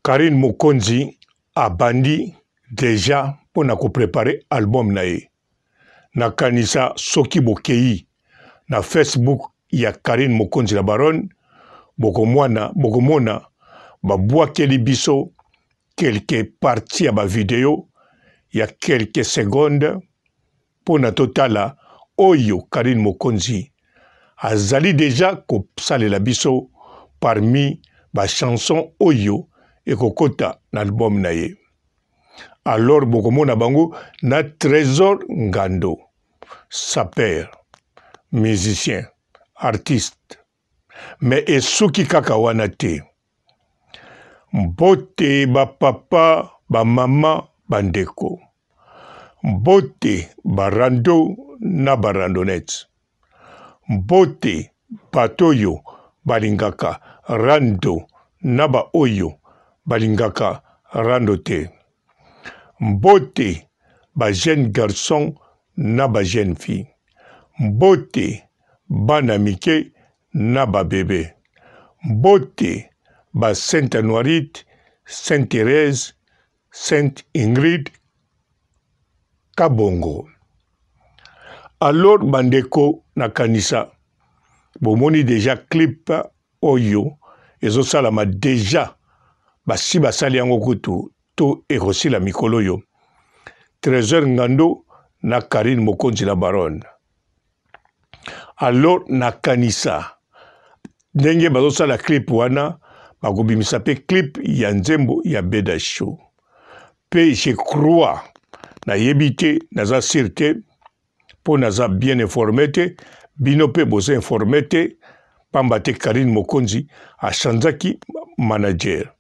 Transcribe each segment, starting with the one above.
Karine Mokonzi a bandi déjà pour na préparer album na ye. Na kanisa soki bokei na Facebook ya Karine Mokonzi la baronne bokomona babwakeli biso quelques parties ya ba vidéo ya quelques secondes pour na totala oyo Karine Mokonzi azali déjà kosalela biso parmi ba chanson oyo ekokota na album na ye. Alors bokomona bango na Trésor Ngando, sapeur, musicien, artiste. Mais esuki kaka wana te. Mbote ba papa, ba mama, bandeko. Mbote barando na barandonette. Mbote batoyo balingaka rando na ba oyo balingaka rando te. Mbote ba jeune garçon na ba jeune fille. Mbote bana mike na ba bébé. Mbote ba Sainte Noirite, Sainte Thérèse, Sainte Ingrid Kabongo. Alors bandeko na kanisa bomoni déjà clip oyo ezosalama déjà basi basali yango kutu to erosi la mikolo yo. Trésor Ngando na Karine Mokonzi la baronne. Alors na kanisa ndenge bazosala clip wana bakobimisa pe clip ya nzembo ya Beda Show. Pe je crois na yebite naza sirte po naza bien informé te bino pe boza informé te pamba te Karine Mokonzi achanzaki manager.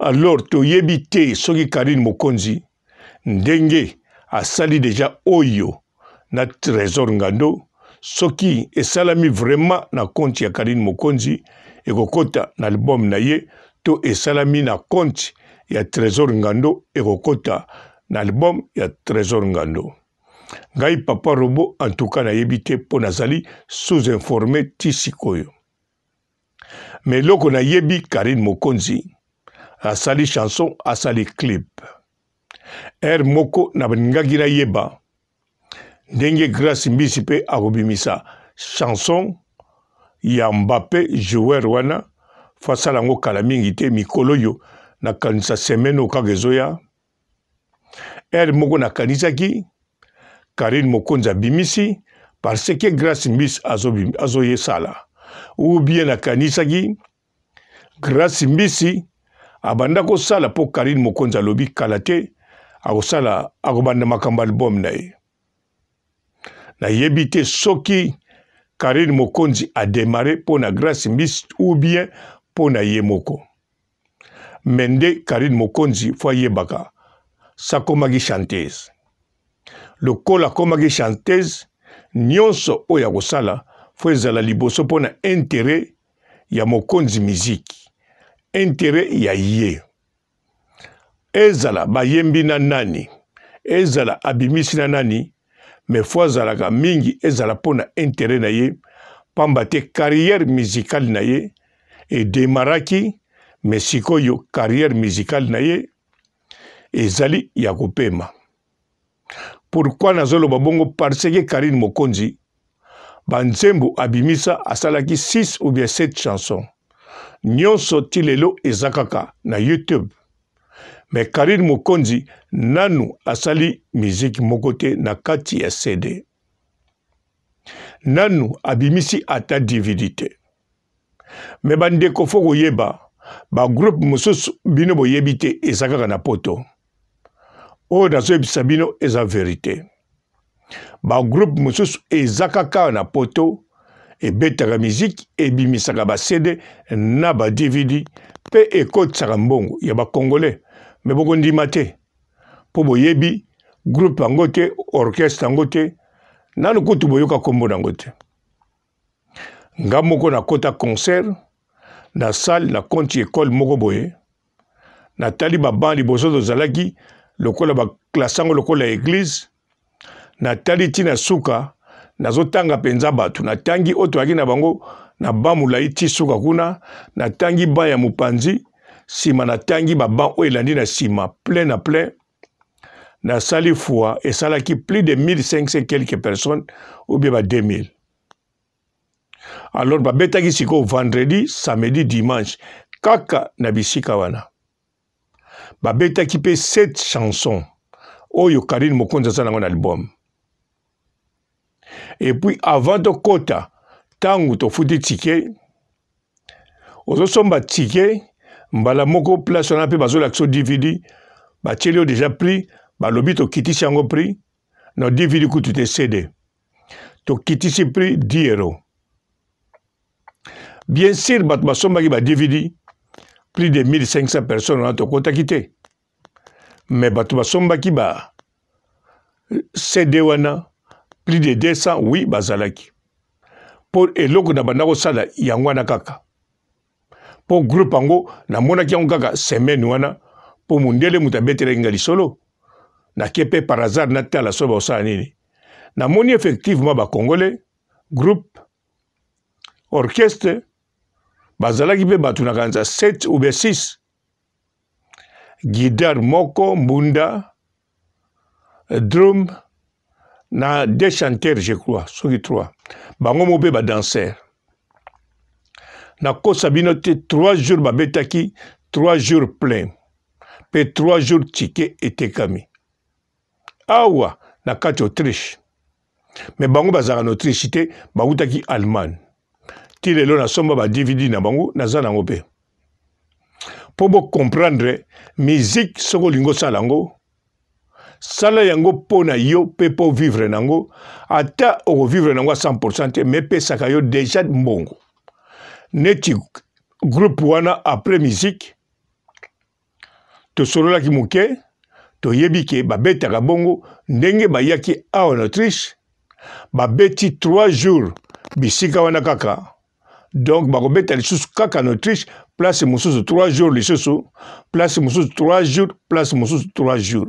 Alors toyebi te soki Karine Mokonzi ndenge asali déjà oyo na Trésor Ngando soki esalami vraiment na compte ya Karine Mokonzi ekokota na album na ye to esalami na compte ya Trésor Ngando ekokota na album ya Trésor Ngando. Ngai Papa Robo en tout cas na yebite po nazali sous-informé tisikoyo. Mais loko na yebi Karine Mokonzi asali chanson, asali clip. Moko na baningaki na yeba ndenge Grace Mbisi pe akobimisa chanson ya Mbappé joueur wana fasala yango kala mingi te mikolo yo na kanisa semeno kagezoya. Moko na kanisaki Karine Mokonzi abimisi parce que Grace Mbisi azoye sala. Ou bien na kanisaki Grace Mbisi abanda ko sala po Karine Mokonzi alobi kalate akosala akobanda makamba album na ye. Na yebite soki Karine Mokonzi a démarré pour na Grace Mbisi ou bien pour na yemoko. Mende Karine Mokonzi fo yebaka sakomagi chanteuse. Le kola komagi chanteuse nyonso oya kosala fo ezala liboso po na intérêt ya Mokonzi musique. Intérêt ya ye. Ezala bayembi na nani. Ezala abimisi na nani. Mais fo azalaka mingi ezala pona intérêt na ye. Pamba te carrière musicale na ye. Et demaraki. Mais sikoyo carrière musicale na ye. Ezali ya kopema. Pourquoi nazolo babongo? Parce que Karine Mokonzi banzembo abimisa asalaki 6 ou bien 7 chansons. Nyonso tilelo ezakaka na YouTube. Mais Karine Mokonzi nanu asali musique mokote na kati ya CD. Nanu abimisi ata DVD te. Mais bandeko foko yeba ba groupe mususu bino boyebi te ezakaka na poto. O nazo ebisa bino eza vérité. Ba groupe mususu ezakaka na poto ebetaka musique ebimisaka ba CD na ba DVD pe ekotsaka mbongo ya ba congolais. Mais boko ndima te po boyebi groupe yango te orchestre yango te nanu kutu boyoka kombo nango te. Nga moko na kota concert na salle na konti école moko boye na tali ba bandi bozo zalaki lokola ba klasango lokola église na tali tina suka nazotanga penza batu na tangi oto aki na bango na bamula iti suka kuna na tangi ba ya mupanzi sima na tangi baban oyo elandi na sima plein na plein na sali fois esalaki plus de 1500 quelques personnes ou bien 2000. Alors babetaki siko vendredi, samedi, dimanche kaka na bisika wana. Babetaki pe 7 chansons oyo Karine Mokonzi aza nango na album. Et puis avant de kota tangu tofuti tike ozosomba tike mbala moko place wana pe bazolakisa DVD batieli yo déjà pris balobi tokitisi yango prix na DVD kutu te CD tokitisi prix 10 euros. Bien sûr bato basombaki ba DVD plus de 1500 personnes wana tokotaki te, mais bato basombaki ba CD wana plus de 200 oui bazalaki pour eloko na banda kosala yango wana kaka pour groupe yango namonaki yango kaka semaine wana pour mundele mutu abetelaki nga lisolo nake pe par hasard natala so baosala nini namoni effectivement bakongolais groupe orchestre bazalaki pe bato na kanza 7 ou 6 guitare moko mbunda drum na 2 chanteurs je crois soki 3 bango mo pe ba danseur na kosa bino te 3 jours babetaki 3 jours plein pe 3 jours tike etekami awa na kati Autriche mais bango bazaka na Autriche te bautaki Allemagne ti lelo na somba ba DVD na bango naza nango pe po bo comprendre musique soko lingo salango sala yango pona yo pe po vivre nango ata o vivre nango 100% mais pesaka yo déjà mbongo neti groupe wana après musique to solola ki muke to yebike babetaka bongo ndenge bayaki awa en Autriche babeti 3 jours bisika wana kaka donc bakobeta lisusu kaka en Autriche place mususu 3 jours lisusu place mususu 3 jours place mususu 3 jours.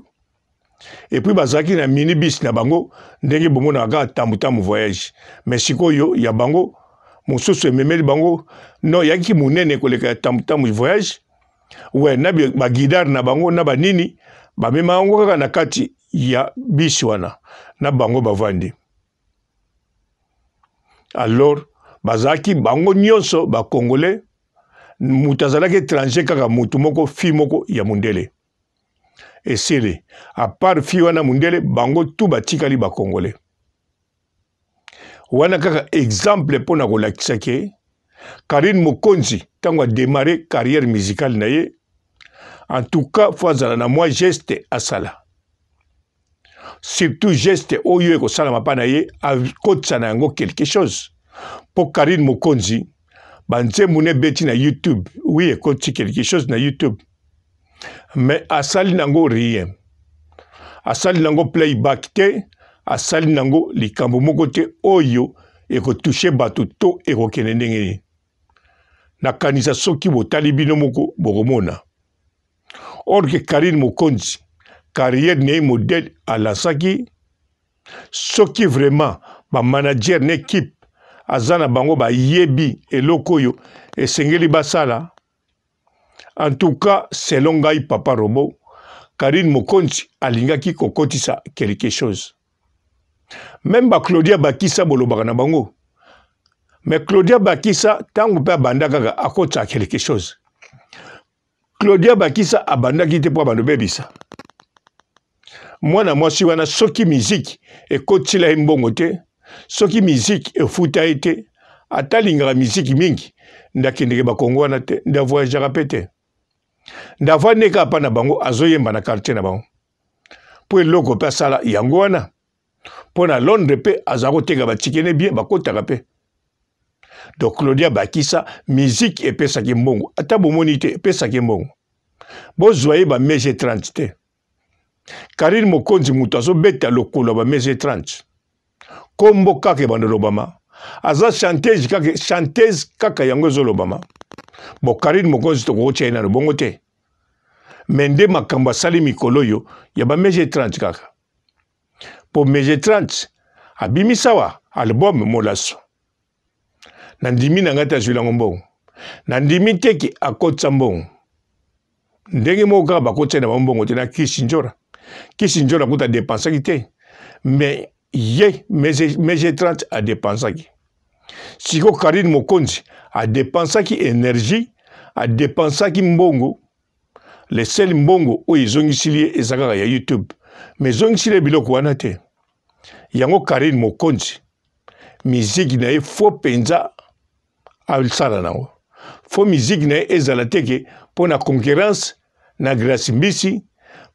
Et puis bazaki na minibus na bango ndenge bongo na ga tamutamu voyage mais sikoyo ya bango mususu ememeli bango no yaki munene koleka tamutamu voyage ouais na ba guidare na bango na banini ba mema ngo kaka na kati ya bus wana na bango bavandi. Alors bazaki bango nyonso ba congolais mutazalaki étranger kaka mutu moko fi moko ya mundele. Et c'est à part fi wana mundele bango tout batikali ba congolais. Wana kaka exemple pona kolakisa ke Karine Mokonzi tango a démarré carrière musicale na ye en tout cas fazala na moi geste asala surtout geste oyo ko sala mapana ye a kotsa na yango quelque chose pour Karine Mokonzi banze mune beti na YouTube oui ekoti quelque chose na YouTube mais asali nango rien asali nango playback te asali nango likambo moko te oyo eko toucher bato to eko kene ndenge na kanisa soki botali bino moko bokomona. Or que Karine Mokonzi carrière ne modèle à la saki soki vraiment ba manager n'équipe azana bango ba yebi eloko yo esengeli basala. En tout cas selon ngai papa Robo Karine Mokonzi alingaki kokotisa quelque chose. Même ba Claudia Bakisa bolobaka na bango. Mais Claudia Bakisa tango pe bandaka akotsa quelque chose. Claudia Bakisa abandaki te po bando bebisa. Mwana mwasi wana soki musique ekotila mbongo te, soki musique efuta ete, atalingaka musique mingi ndakendeke bakongo wana te, nda voyagera pete. Ndava neka pa na bango azoyemba na quartier na bango. Po eloko pe sala yango wana. Po na Londres pe azako teka batikene bien bakotaka pe. Donc Claudia Bakisa musique epesaki mbongo ata bomoni te epesaki mbongo bozwaye ba mege 30 te. Karine Mokonzi mutu azobeta lokolo ba mege 30 kombo kaka bando lobama aza chanteuse kaka yango ezolobama bo Karine Mokonzi tokotia na bongo te mende makambo asali mikolo yo ya ba mege 30 kaka po mege 30 abimisawa album Molaso nandimi na ngata zwila mbongo nandimi teki akotsa mbongo ndenge moko kaka bakotia na mbongo te na Kissinjora kuta dépensaki te mais ye MG30 a dépensaki siko Karine Mokonzi a dépensaki énergie a dépensaki mbongo le seul mbongo oyo ezongisili ezakaka ya YouTube mais ezongisili biloko wana te yango Karine Mokonzi musique na ye fo penza alisala nango fo musique na ye ezala teke po na concurrence na Grace Mbisi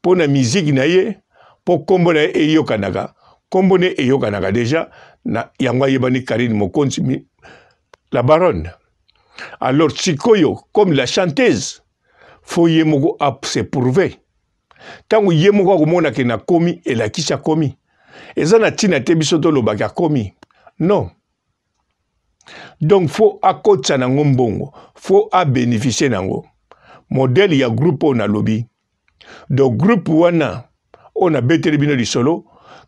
po na musique na ye po kombo na ye eyokanaka kombo ne eyokanaka déjà na yango ayebani Karine Mokonzi la baronne. Alors sikoyo comme la chanteuse faut ye moko a se prouver tango ye moko akomona ke na komi elakisha komi eza na tina te biso tolobaka komi non. Donc faut akotsa nango mbongo faut a bénéficier nango modèle ya groupe on a lobby donc groupe wana on a beteli bino lisolo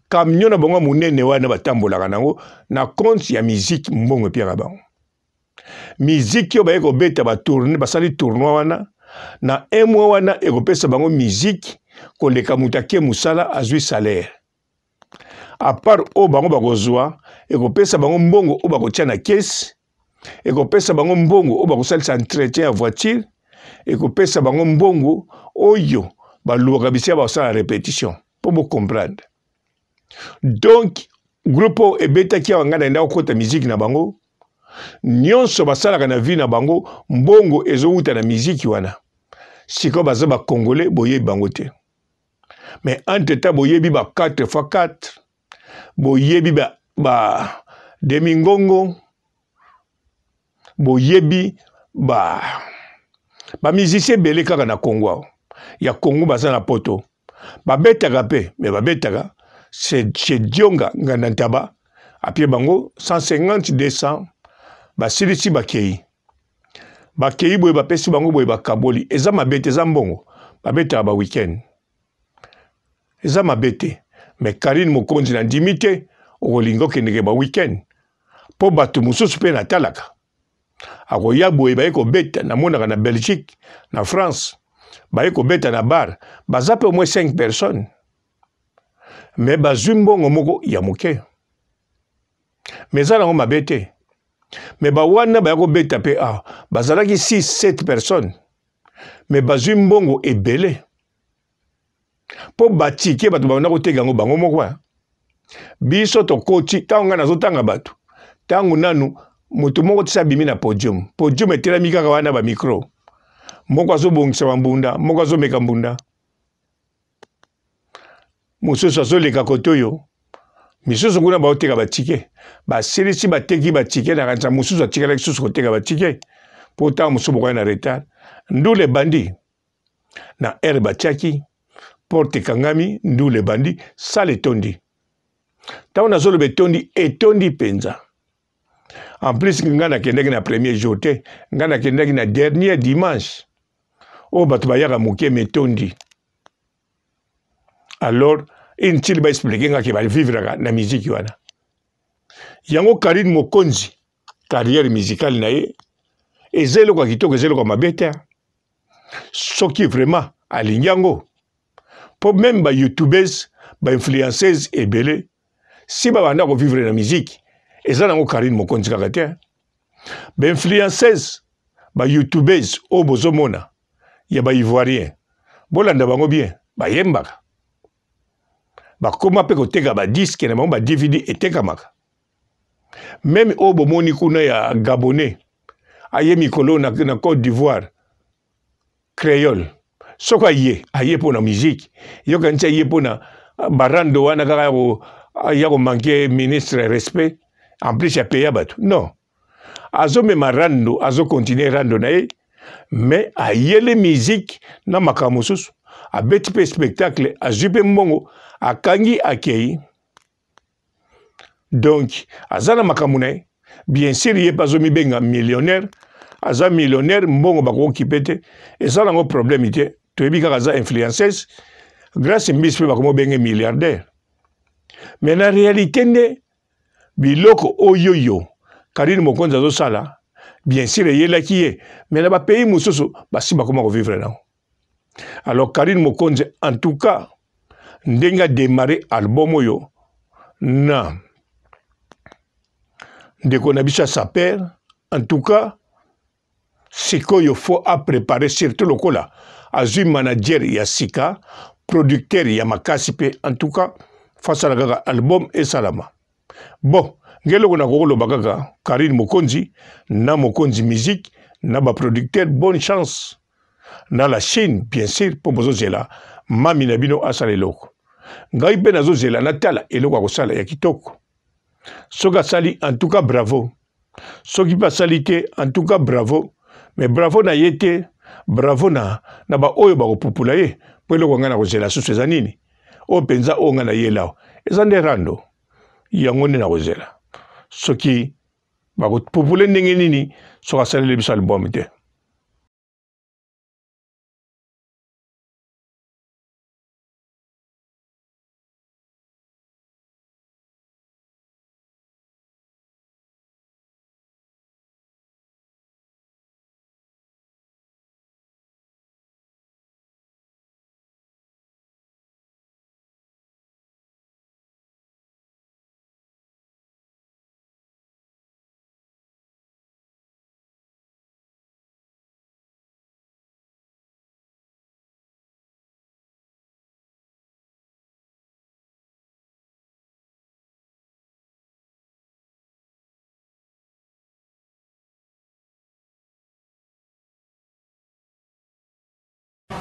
camion na bango munene wana batambolaka nango na compte ya musique mbongo pia bango musique yo ba ko beta ba tourner basali tournoi wana na un mois wana ekopesa bango musique koleka mutake musala azui salaire à part o bango bakozwa ekopesa bango mbongo o bakotia na caisse ekopesa bango mbongo o bakosalisa entretien ya voiture ekopesa bango mbongo oyo baluwaka bisia basala répétition pour vous comprendre. Donc groupe ebetaki awa ngana enda okota musique na bango nyonso basalaka na vie na bango mbongo ezowuta na musique wana siko baza ba congolais boyebi bango te mais entre temps boyebi ba 4x4 boyebi ba demingongo boyebi ba musicien belé kaka na Congo ya Congo baza na poto babetaka pe mais babetaka c'est chez Dionga ngandantaba apie bango 150 200 basilisi bakei boye bapesi bango boye bakaboli eza mabete eza mbongo babetaka ba weekend eza mabete mais Karine Mokonzi na ndimite okolinga okendeke ba weekend po bato mosusu pe natalaka akoya boye baye kobeta namonaka na Belgique na France baye kobeta na bar baza pe au moins 5 personnes mais bazwi mbongo moko ya moke mais eza nango mabe te mais bawana baya kobeta pe bazalaki 6-7 personnes mais bazwi mbongo ebele po batike bato babanda koteka yango bango moko biso tokoti ntango ngai nazotanga bato ntango nanu moto moko tisa bimi na podium etelami kaka wana bamikro moko azobongisa bambunda moko azomeka mbunda mosusu azoleka kote oyo misusu kuna baoteka batike basilisi bateki batike na kanisa mosusu atikala lisusu koteka batike po ntango mosusu bokoya na retard ndule bandi na aire batiaki porte ekangami ndule bandi sale etondi ntango nazoloba etondi penza en plus ngai nakendaki na premier jour te ngai nakendaki na dernier dimanche oyo bato bayaka moke metondi. Alors intili ba expliquer nga ke ba vivre na musique wana yango Karine Mokonzi carrière musicale na ye ezelo kwa kitoko ezelo kwa mabete soki vraiment alinyango po même ba youtubeuses ba influenceuses ebele si ba banda ko vivre na musique ezala ngo Karine Mokonzi kaka te ba influenceuses ba youtubeuses o bozomona ya ba ivoirien bolanda bango bien ba yembaka bakoma pe koteka ba disque na bango ba DVD etekamaka même o bomoni kuna ya gabonais aye mikolo na Côte d'Ivoire créole soko aye po na musique yokanisa aye po na barando wana kaka ya ko manquer ministre respect en plus ya payer bato non azo mema rando azo continuer rando na ye mais ayele musique na makambo mosusu abeti pe spectacle azwi pe mbongo akangi akei donc azana makambo na ye bien sûr ye pas omibenga millionnaire aza millionnaire mbongo bakokipe te eza nango problème te toyebi kaka aza influenceuse grâce mbisi mpe bakomobenge milliardaire mais na réalité nde biloko oyoyo Karine Mokonzi azosala bien sûr eyelaki ye mais na bapays mosusu basi bakoma kovivre nango Alors Karine Mokonzi, en tout cas, ndenga démarré album oyo na ndeko na biso sa père. En tout cas, c'est qu'il faut à préparer surtout le cola. Azui manager ya sika, producteur ya makasi pe. En tout cas, face à la album et salama. Bon, ngelo kona koko lo bagaga Karine Mokonzi, na Mokonzi musique, na ba producteur, bonne chance. Na la chaîne, bien sûr, pour bozo zela, mami na bino asala eloko. Ngai pe nazo zela na tala eloko akosala ya kitoko. Soka sali, en tout cas, bravo. Soki pa sali te, en tout cas, bravo. Mais bravo na yete, bravo na ba oyo ba kopupula ye, po eloko nga na kozela susu eza nini. O penza o nga na ye lao. Eza nde rando. Yango nde na kozela. Soki ba kopupula ndenge nini, soka sali le biso album te.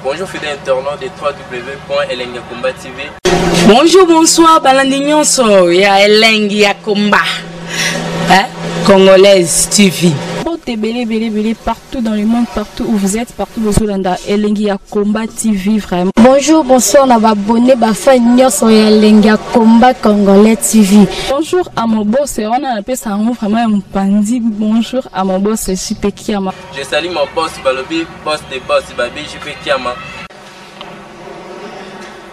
Bonjour fidèles internautes de www.elengiakomba TV. Bonjour, bonsoir, balandi nyonso ya Elengi ya Komba, Congolaise TV. Belé partout dans le monde, partout où vous êtes, partout où vous êtes, Elengi ya Komba TV vraiment. Bonjour, bonsoir, on va abonné bafa nyonso ya Elengi ya Komba Congolais TV. Bonjour à mon boss, on a appelé ça vraiment un pandi. Bonjour à mon boss, JP Kiama. Je salue mon boss Balobi, boss des boss Babi, JP Kiama.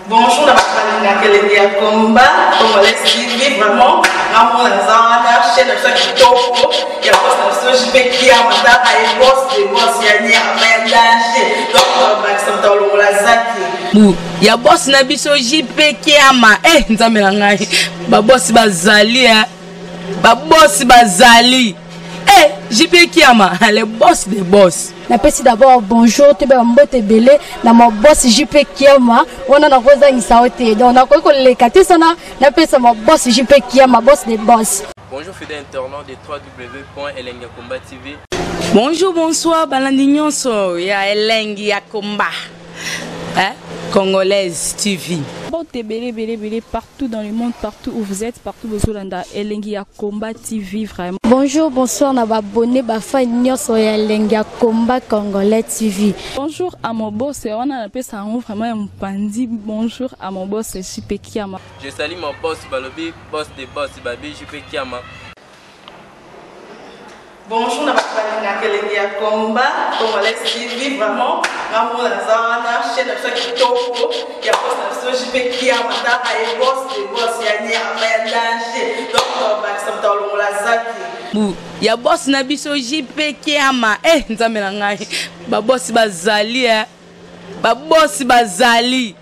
Bonjour, na Elengi ya Komba Congolais TV vraiment. Namo na zana chaîne de ça kitoko ya boss na JP Kiama ta ay boss des boss ya nyama ya danger. Donc ba samta longola zaki. Ya boss na biso JP Kiama nzambe na ngai ba boss bazali ba boss bazali JP Kiama le boss des boss. Napesi d'abord bonjour te ba mbote belé na mon boss JP Kiama wana na koza ngisaote donc na ko leka te sana napesa mon boss JP Kiama boss des boss. Bonjour fidèles internautes de www.elengiakomba TV. Bonjour, bonsoir, balandi nyonso ya Elengi ya Komba, Congolaise TV. Belé partout dans le monde, partout où vous êtes, partout où vous êtes, Elengi ya Komba TV vraiment. Bonjour, bonsoir, on va abonné bafa nyonso ya Elengi ya Komba Congolais TV. Bonjour à mon boss, on a appelé ça vraiment un pandi. Bonjour à mon boss, JP Kiama. Je salue mon boss Balobi, boss des boss Babi, JP Kiama. Bonjour, na Elengi ya Komba Congolais TV vraiment. Namo na zana chaîne de ça kitoko ya boss na JP Kiama ta ay boss des boss ya nyama ya danger. Donc ba samta longola zaki. Ya boss na biso JP Kiama nzambe na ngai ba boss bazali ba boss bazali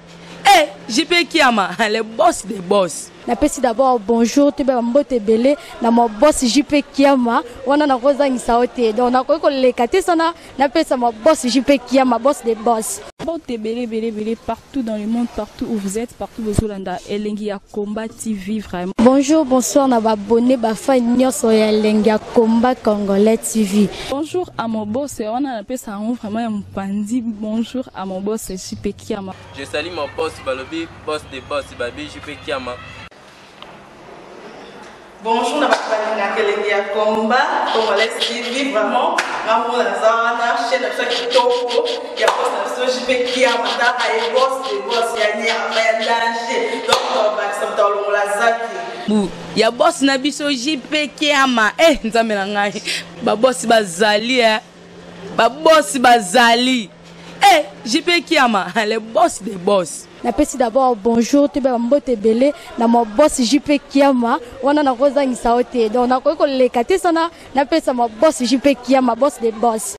JP Kiama le boss des boss. Napesi d'abord bonjour te ba mbote belé na mon boss JP Kiama wana na koza ngisaote donc na ko leka te sana napesa mon boss JP Kiama boss des boss. Belé partout dans le monde, partout où vous êtes, partout où vous êtes, Elengi ya Komba TV vraiment. Bonjour, bonsoir, on va abonné bafa nyonso ya Elengi ya Komba Congolais TV. Bonjour à mon boss, on a appelé ça vraiment un pandi. Bonjour à mon boss JP Kiama. Je salue mon boss Balobi, boss des boss Babi, JP Kiama. Bonjour, na Elengi ya Komba Congolais TV vraiment. Namo na zana chaîne de ça kitoko ya boss na JP Kiama ta ay boss des boss ya nyama ya danger. Donc ba samta longola zaki. Ya boss na biso JP Kiama nzambe na ngai ba boss bazali ba boss bazali JP Kiama le boss des boss. Napesi d'abord bonjour te ba mbote belé na mon boss JP Kiama wana na koza ngisaote donc na ko leka te sana napesa mon boss JP Kiama boss des boss.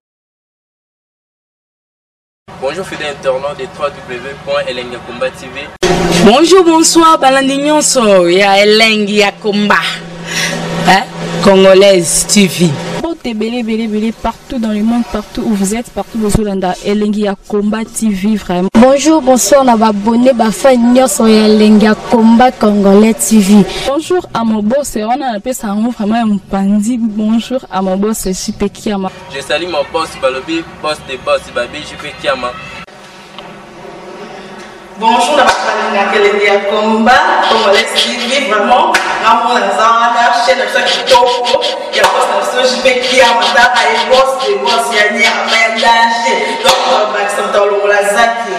Bonjour fidèles internautes de www.elengiakomba TV. Bonjour, bonsoir, balandi nyonso ya Elengi ya Komba, Congolaise TV. Belé, partout dans le monde, partout où vous êtes, partout où vous êtes, Elengi ya Komba TV, vraiment. Bonjour, bonsoir, na abonné, fan nyonso ya Elengi ya Komba Congolais TV. Bonjour à mon boss, on a appelé ça vraiment un pandi. Bonjour à mon boss, JP Kiama. Je salue mon boss Balobi, boss des boss, Babi JP Kiama. Bonjour, na Elengi ya Komba Congolais TV, vraiment. Amour na zana, chaîne de ça qui topo, il y a pas de JP Kiama, et boss des boss, il y a rien danger. Donc, on va accepter le lazaki.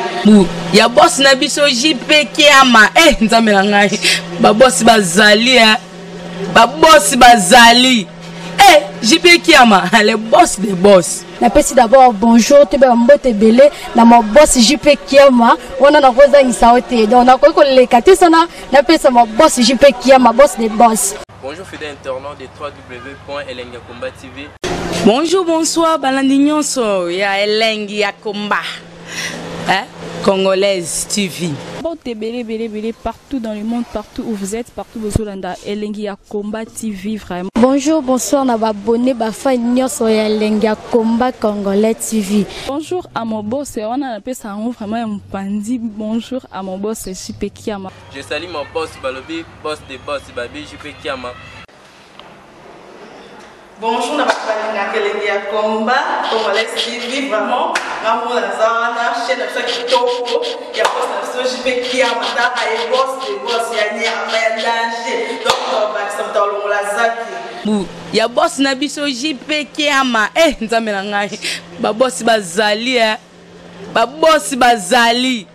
Ya boss na biso JP Kiama, nzamela ngai. Ba boss bazali, ba boss bazali. JP Kiama, le boss des boss. Napesi d'abord bonjour, tu peux mbote belé, na mon boss JP Kiama, on a rosa insaote. Donc, on a quoi les katisana, napesi mon boss JP Kiama, boss des boss. Bonjour fidèles internautes de www.elengiakomba TV. Bonjour, bonsoir, balandi nyonso ya Elengi ya Komba, Congolaise TV. Belé, partout dans le monde, partout où vous êtes, partout où vous êtes, Elengi ya Komba TV, vraiment. Bonjour, bonsoir, na abonné, fan nyonso ya Elengi ya Komba Congolais TV. Bonjour à mon boss, on a appelé ça vraiment un pandi. Bonjour à mon boss, JP Kiama. Je salue mon boss Balobi, boss des boss, Babi JP Kiama. Bonjour, na Elengi ya Komba Congolais TV, vraiment. Amour na zana, chaîne de ça qui topo, il y a pas de JP Kiama, et boss des boss, il y a rien danger. Donc, on va accepter le lazaki. Ya boss na biso JP Kiama, nzamela ngai. Ba boss bazali, ba boss bazali.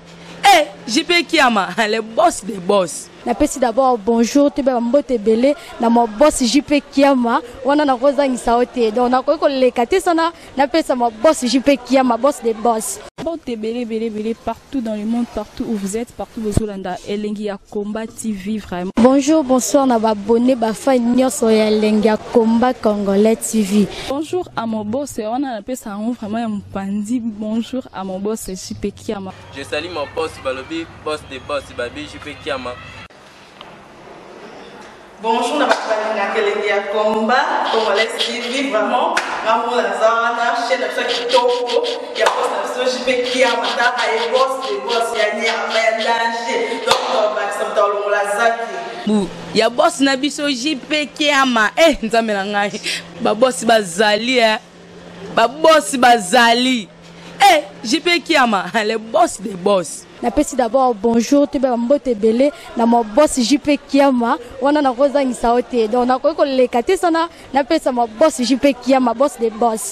JP Kiama, le boss des boss. Napesi d'abord bonjour, tu peux mbote belé, na mon boss JP Kiama, on a rosa insaote. Donc, on a quoi les katisana, napesi mon boss JP Kiama, boss des boss. Belé, partout dans le monde, partout où vous êtes, partout où vous êtes, Elengi ya Komba TV, vraiment. Bonjour, bonsoir, na abonné, fan nyonso ya Elengi ya Komba Congolais TV. Bonjour à mon boss, on a appelé ça vraiment un pandi. Bonjour à mon boss, JP Kiama. Je salue mon boss Balobi, boss des boss, Babi JP Kiama. Bonjour, na Elengi ya Komba Congolais TV, vraiment. Amour na zana, chaîne de ça qui topo, il y a pas de JP Kiama, et boss des boss, il y a rien danger. Donc, on va accepter le lazaki. Ya boss na biso JP Kiama, nzamela ngai. Ba boss bazali, ba boss bazali. JP Kiama, le boss des boss. Napesi d'abord bonjour, tu peux mbote belé, na mon boss JP Kiama, on a rosa insaote. Donc, on a quoi les katisana, napesi mon boss JP Kiama, boss des boss.